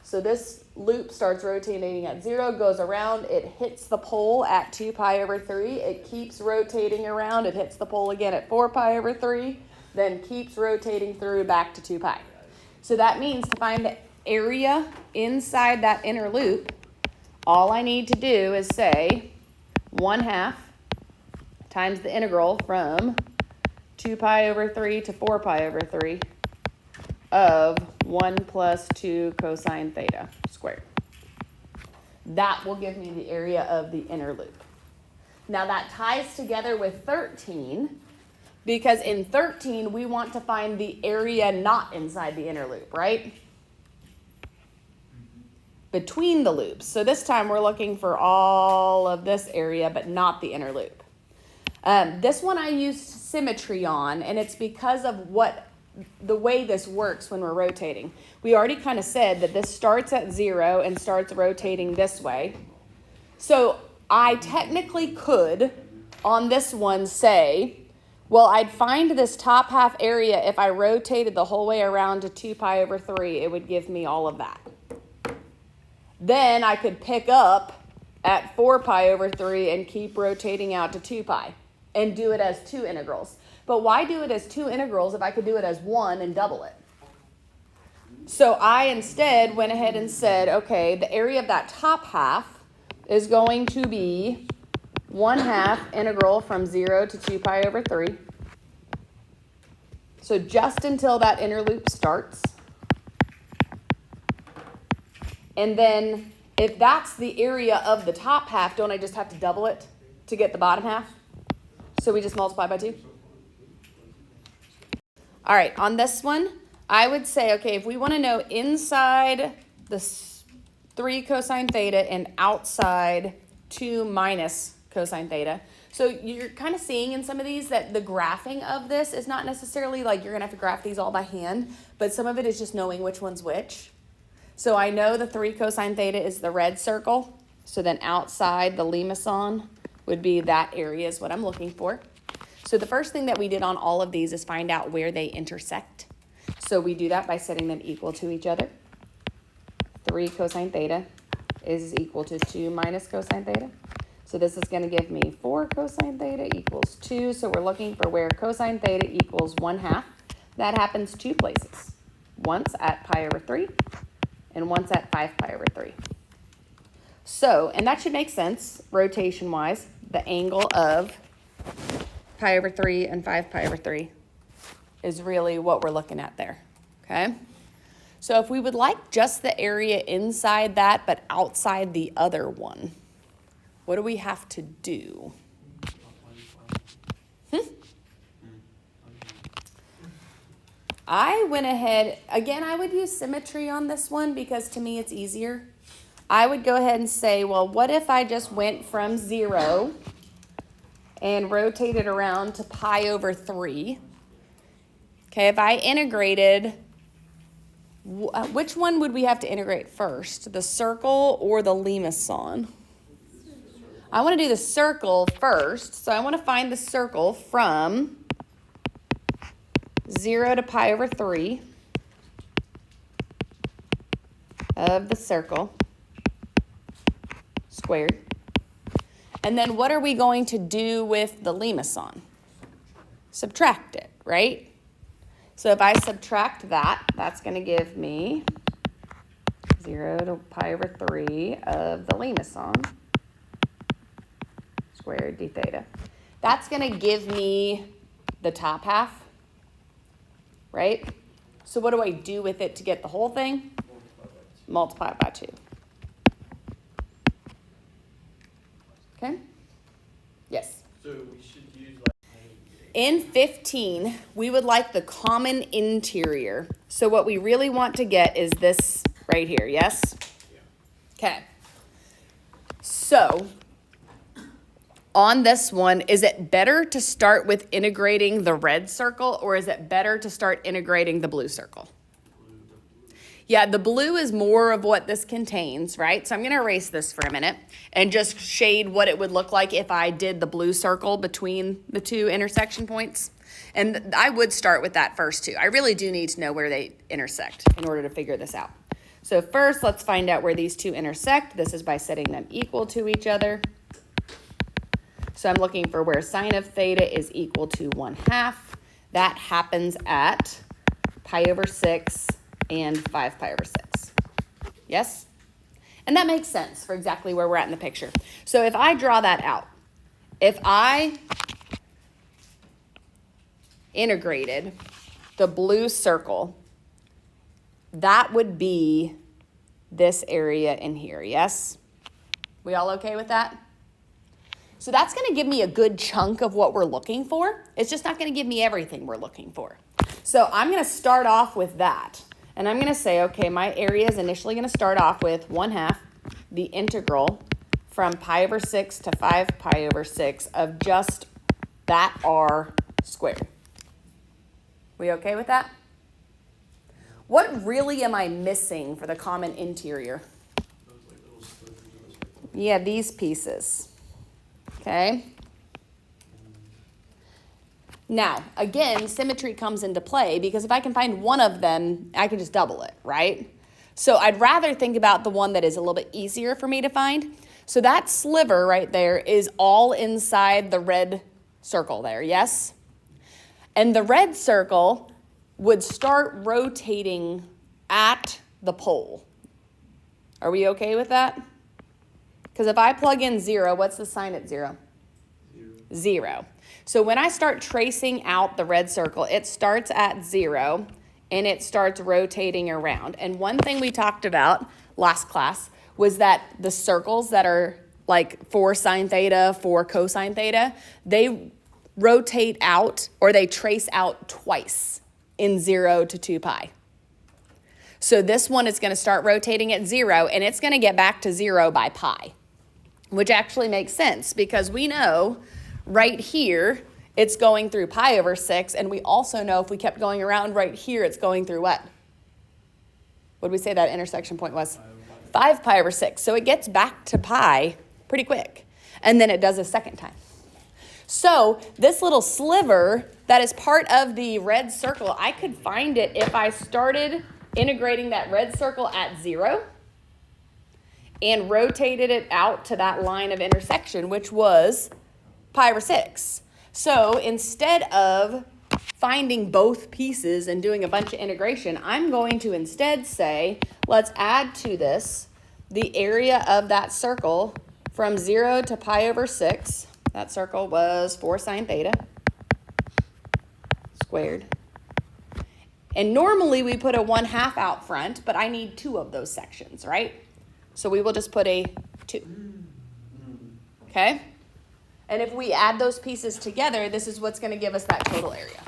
So this loop starts rotating at 0, goes around, it hits the pole at 2 pi over 3, it keeps rotating around, it hits the pole again at 4 pi over 3, then keeps rotating through back to 2 pi. So that means to find the area inside that inner loop, all I need to do is say 1/2 times the integral from 2 pi over 3 to 4 pi over 3 of 1 plus 2 cosine theta squared. That will give me the area of the inner loop. Now that ties together with 13, because in 13 we want to find the area not inside the inner loop, right? Between the loops. So this time we're looking for all of this area, but not the inner loop. This one I used symmetry on, and it's because of the way this works when we're rotating. We already kind of said that this starts at 0 and starts rotating this way. So I technically could, on this one, say, well, I'd find this top half area if I rotated the whole way around to 2 pi over 3. It would give me all of that. Then I could pick up at 4 pi over 3 and keep rotating out to 2 pi and do it as 2 integrals. But why do it as 2 integrals if I could do it as 1 and double it? So I instead went ahead and said, okay, the area of that top half is going to be 1/2 integral from 0 to 2 pi over 3. So just until that inner loop starts. And then if that's the area of the top half, don't I just have to double it to get the bottom half? So we just multiply by 2. All right, on this one, I would say, okay, if we want to know inside the 3 cosine theta and outside 2 minus cosine theta. So you're kind of seeing in some of these that the graphing of this is not necessarily like you're going to have to graph these all by hand, but some of it is just knowing which one's which. So I know the 3 cosine theta is the red circle. So then outside the limacon would be that area is what I'm looking for. So the first thing that we did on all of these is find out where they intersect. So we do that by setting them equal to each other. 3 cosine theta is equal to 2 minus cosine theta. So this is going to give me 4 cosine theta equals 2. So we're looking for where cosine theta equals 1/2. That happens 2 places. Once at pi over 3 and once at 5 pi over 3. So, and that should make sense rotation-wise. The angle of pi over 3 and 5 pi over 3 is really what we're looking at there, okay? So if we would like just the area inside that but outside the other one, what do we have to do? I went ahead, again, I would use symmetry on this one because to me it's easier. I would go ahead and say, well, what if I just went from 0 and rotated around to pi over 3? Okay, if I integrated, which one would we have to integrate first? The circle or the limacon? I want to do the circle first. So I want to find the circle from 0 to pi over 3 of the circle squared. And then what are we going to do with the limacon? Subtract it, right? So if I subtract that, that's going to give me 0 to pi over 3 of the limacon squared d theta. That's going to give me the top half, right? So what do I do with it to get the whole thing? Multiply it by 2. Okay? Yes? So we should use in 15, we would like the common interior. So what we really want to get is this right here, yes? Okay. So on this one, is it better to start with integrating the red circle or is it better to start integrating the blue circle? Yeah, the blue is more of what this contains, right? So I'm going to erase this for a minute and just shade what it would look like if I did the blue circle between the 2 intersection points. And I would start with that first too. I really do need to know where they intersect in order to figure this out. So first, let's find out where these two intersect. This is by setting them equal to each other. So I'm looking for where sine of theta is equal to 1/2. That happens at pi over 6 and 5 pi over 6. Yes? And that makes sense for exactly where we're at in the picture. So if I draw that out, if I integrated the blue circle, that would be this area in here, yes? We all okay with that? So that's going to give me a good chunk of what we're looking for. It's just not going to give me everything we're looking for. So I'm going to start off with that. And I'm going to say, okay, my area is initially going to start off with 1/2 the integral from pi over 6 to 5 pi over 6 of just that r squared. We okay with that? What really am I missing for the common interior? Yeah, these pieces. Okay. Now, again, symmetry comes into play because if I can find one of them, I can just double it, right? So I'd rather think about the one that is a little bit easier for me to find. So that sliver right there is all inside the red circle there, yes? And the red circle would start rotating at the pole. Are we okay with that? Because if I plug in 0, what's the sign at 0? 0. So when I start tracing out the red circle, it starts at 0 and it starts rotating around. And one thing we talked about last class was that the circles that are like for sine theta, for cosine theta, they rotate out or they trace out twice in 0 to 2 pi. So this one is going to start rotating at 0 and it's going to get back to 0 by pi, which actually makes sense because we know right here it's going through pi over 6, and we also know if we kept going around right here, it's going through what? What did we say that intersection point was? 5 pi over 6. So it gets back to pi pretty quick, and then it does a second time. So this little sliver that is part of the red circle, I could find it if I started integrating that red circle at 0 and rotated it out to that line of intersection, which was pi over 6. So instead of finding both pieces and doing a bunch of integration, I'm going to instead say, let's add to this the area of that circle from 0 to pi over 6. That circle was 4 sine theta squared. And normally we put a 1/2 out front, but I need 2 of those sections, right? So we will just put a 2. Okay? And if we add those pieces together, this is what's going to give us that total area.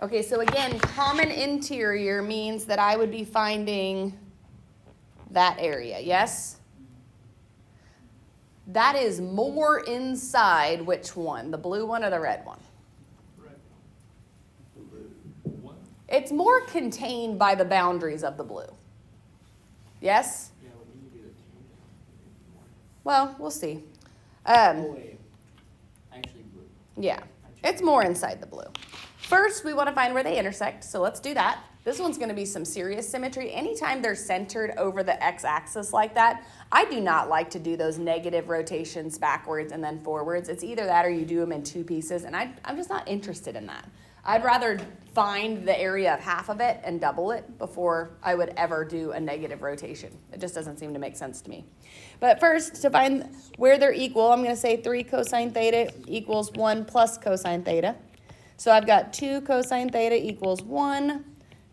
Okay, so again, common interior means that I would be finding that area, yes? That is more inside which one? The blue one or the red one? Red. The blue one? It's more contained by the boundaries of the blue. Yes? Yeah, we need to get a team. Well, we'll see. Actually blue. Yeah, it's more inside the blue. First, we want to find where they intersect, so let's do that. This one's going to be some serious symmetry. Anytime they're centered over the x-axis like that, I do not like to do those negative rotations backwards and then forwards. It's either that or you do them in 2 pieces, and I'm just not interested in that. I'd rather find the area of half of it and double it before I would ever do a negative rotation. It just doesn't seem to make sense to me. But first, to find where they're equal, I'm going to say 3 cosine theta equals 1 plus cosine theta. So I've got 2 cosine theta equals 1.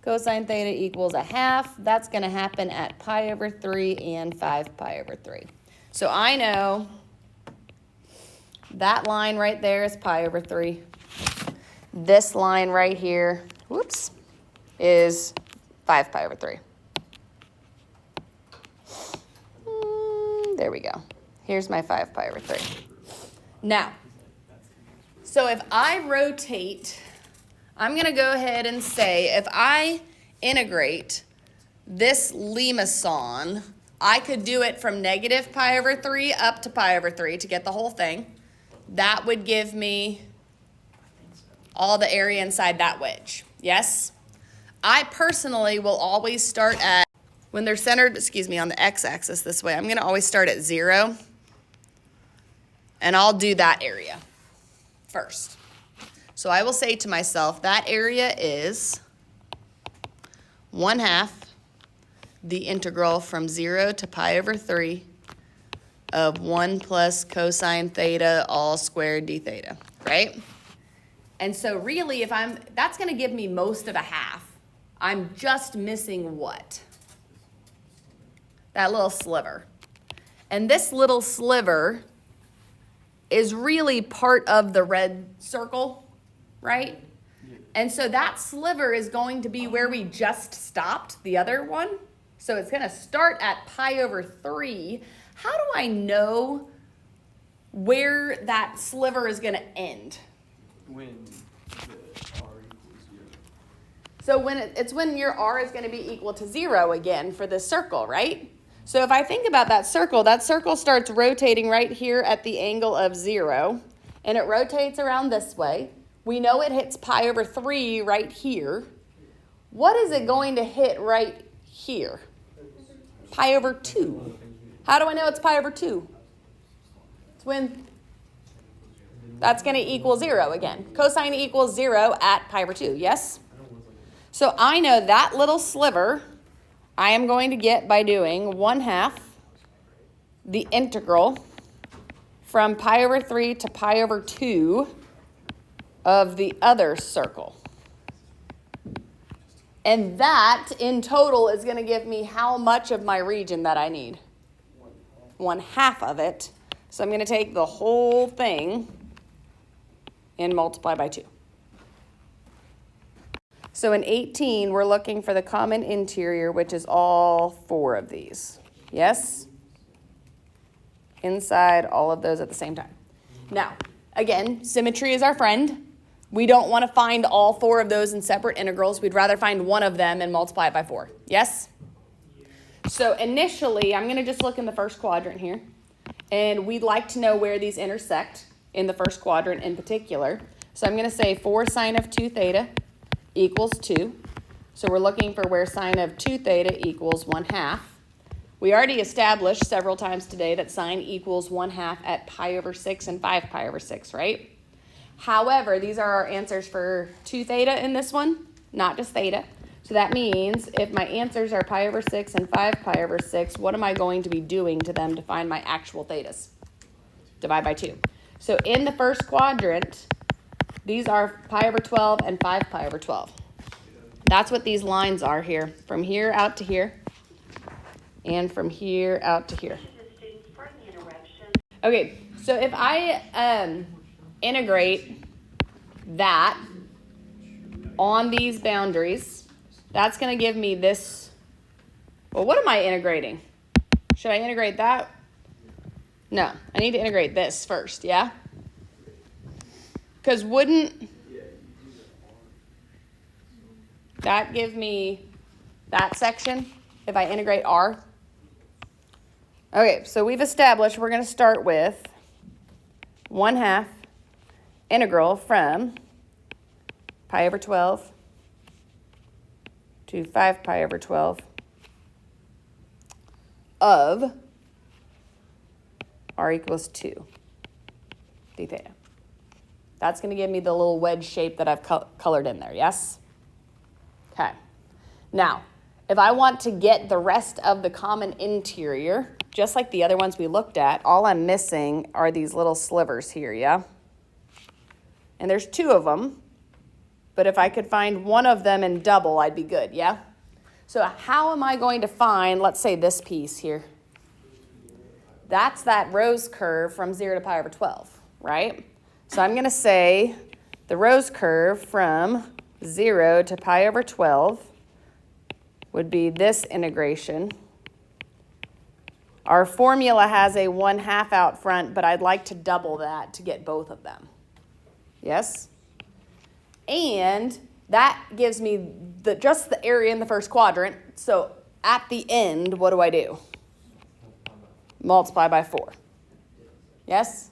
Cosine theta equals 1/2. That's going to happen at pi over 3 and 5 pi over 3. So I know that line right there is pi over 3. This line right here, whoops, is 5 pi over 3. There we go. Here's my 5 pi over 3. Now, so if I rotate, I'm going to go ahead and say if I integrate this limacon, I could do it from negative pi over 3 up to pi over 3 to get the whole thing. That would give me all the area inside that wedge. Yes? I personally will always start at, when they're centered, on the x-axis this way, I'm going to always start at 0. And I'll do that area first. So I will say to myself, that area is 1/2 the integral from 0 to pi over 3 of 1 plus cosine theta all squared d theta, right? And so really, that's going to give me most of a half. I'm just missing what? That little sliver. And this little sliver is really part of the red circle, right? And so that sliver is going to be where we just stopped the other one. So it's going to start at pi over 3. How do I know where that sliver is going to end? When the R equals 0. So when your R is going to be equal to 0 again for this circle, right? So if I think about that circle starts rotating right here at the angle of 0, and it rotates around this way. We know it hits pi over 3 right here. What is it going to hit right here? Pi over 2. How do I know it's pi over 2? It's when that's going to equal 0 again. Cosine equals 0 at pi over 2, yes? So I know that little sliver I am going to get by doing 1/2 the integral from pi over 3 to pi over 2 of the other circle. And that, in total, is going to give me how much of my region that I need? 1/2 of it. So I'm going to take the whole thing and multiply by 2. So in 18, we're looking for the common interior, which is all 4 of these. Yes? Inside all of those at the same time. Now, again, symmetry is our friend. We don't want to find all 4 of those in separate integrals. We'd rather find one of them and multiply it by 4. Yes? So initially, I'm going to just look in the first quadrant here. And we'd like to know where these intersect in the first quadrant in particular. So I'm going to say 4 sine of 2 theta equals 2. So we're looking for where sine of 2 theta equals 1/2. We already established several times today that sine equals 1/2 at pi over 6 and 5 pi over 6, right? However, these are our answers for 2 theta in this one, not just theta. So that means if my answers are pi over 6 and 5 pi over 6, what am I going to be doing to them to find my actual thetas? Divide by 2. So in the first quadrant, these are pi over 12 and 5 pi over 12. That's what these lines are here, from here out to here, and from here out to here. Okay, so if I integrate that on these boundaries, that's going to give me this. Well, what am I integrating? Should I integrate that? No, I need to integrate this first, yeah? Because wouldn't that give me that section if I integrate R? Okay, so we've established we're going to start with 1/2 integral from pi over 12 to 5 pi over 12 of R equals 2 d theta. That's going to give me the little wedge shape that I've colored in there, yes? Okay. Now, if I want to get the rest of the common interior, just like the other ones we looked at, all I'm missing are these little slivers here, yeah? And there's 2 of them, but if I could find one of them in double, I'd be good, yeah? So how am I going to find, let's say this piece here? That's that rose curve from 0 to pi over 12, right? So I'm going to say the rose curve from 0 to pi over 12 would be this integration. Our formula has a 1/2 out front, but I'd like to double that to get both of them. Yes? And that gives me just the area in the first quadrant. So at the end, what do? Multiply by 4. Yes?